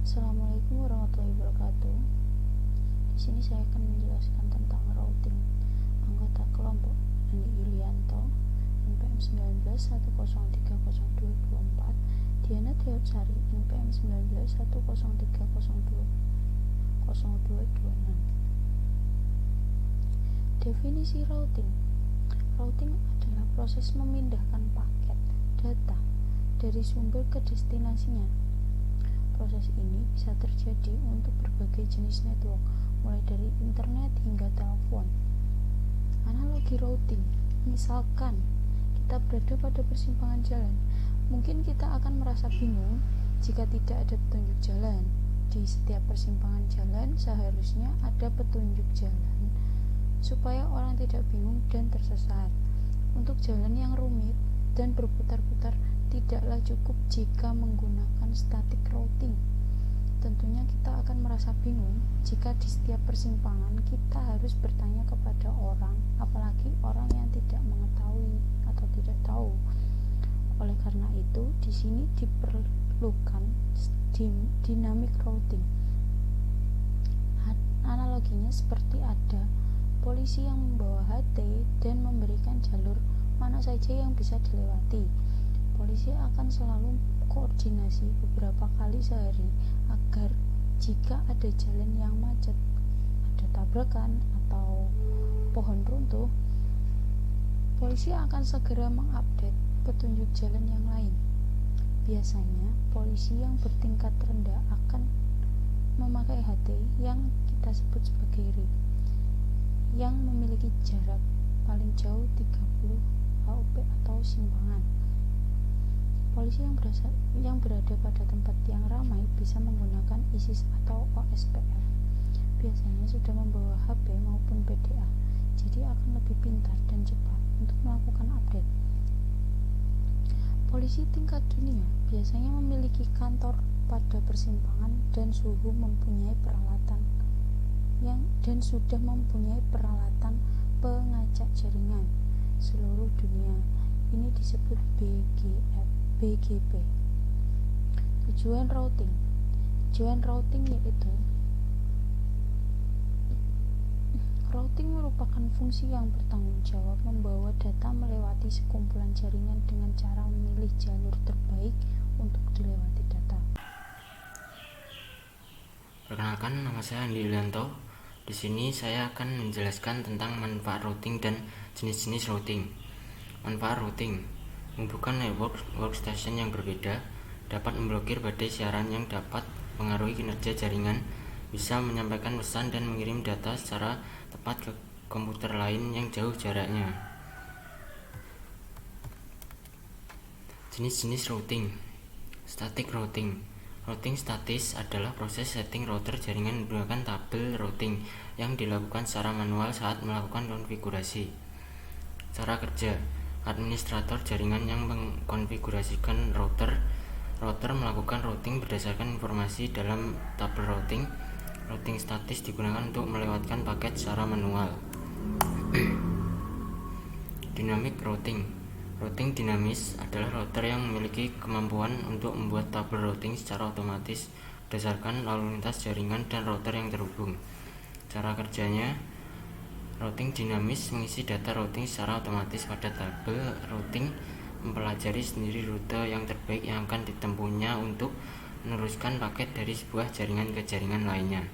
Assalamualaikum warahmatullahi wabarakatuh. Di sini saya akan menjelaskan tentang routing. Anggota kelompok Andi Yulianto, NPM 19103024, Diana Theotsari, NPM 191030020226. Definisi routing. Routing adalah proses memindahkan paket data dari sumber ke destinasinya. Proses ini bisa terjadi untuk berbagai jenis network, mulai dari internet hingga telepon. Analogi routing, misalkan kita berada pada persimpangan jalan, mungkin kita akan merasa bingung jika tidak ada petunjuk jalan. Di setiap persimpangan jalan seharusnya ada petunjuk jalan supaya orang tidak bingung dan tersesat. Untuk jalan yang rumit dan berputar-putar tidaklah cukup jika menggunakan static routing. Tentunya kita akan merasa bingung jika di setiap persimpangan kita harus bertanya kepada orang, apalagi orang yang tidak mengetahui atau tidak tahu. Oleh karena itu, di sini diperlukan dynamic routing. Analoginya seperti ada polisi yang membawa HT dan memberikan jalur mana saja yang bisa dilewati. Polisi akan selalu koordinasi beberapa kali sehari agar jika ada jalan yang macet, ada tabrakan atau pohon runtuh, polisi akan segera mengupdate petunjuk jalan yang lain. Biasanya polisi yang bertingkat rendah akan memakai HT yang kita sebut sebagai RIP yang memiliki jarak paling jauh 30 HOP atau simpangan. Polisi yang berada pada tempat yang ramai bisa menggunakan ISIS atau OSPF. Biasanya sudah membawa HP maupun PDA, jadi akan lebih pintar dan cepat untuk melakukan update. Polisi tingkat dunia biasanya memiliki kantor pada persimpangan dan sudah mempunyai peralatan pengacak jaringan seluruh dunia. Ini disebut BGP. Tujuan routing yaitu routing merupakan fungsi yang bertanggung jawab membawa data melewati sekumpulan jaringan dengan cara memilih jalur terbaik untuk dilewati data. Perkenalkan, nama saya Andi Yulianto. Di sini saya akan menjelaskan tentang manfaat routing dan jenis-jenis routing. Manfaat routing: menghubungkan network workstation yang berbeda, dapat memblokir badai siaran yang dapat mengaruhi kinerja jaringan, bisa menyampaikan pesan dan mengirim data secara tepat ke komputer lain yang jauh jaraknya. Jenis-jenis routing. Static routing. Routing statis adalah proses setting router jaringan menggunakan tabel routing yang dilakukan secara manual saat melakukan konfigurasi. Cara kerja: administrator jaringan yang mengkonfigurasikan router melakukan routing berdasarkan informasi dalam tabel routing. Routing statis digunakan untuk melewatkan paket secara manual. Dynamic routing. Routing dinamis adalah router yang memiliki kemampuan untuk membuat tabel routing secara otomatis berdasarkan lalu lintas jaringan dan router yang terhubung. Cara kerjanya: routing dinamis mengisi data routing secara otomatis pada tabel routing, mempelajari sendiri rute yang terbaik yang akan ditempuhnya untuk meneruskan paket dari sebuah jaringan ke jaringan lainnya.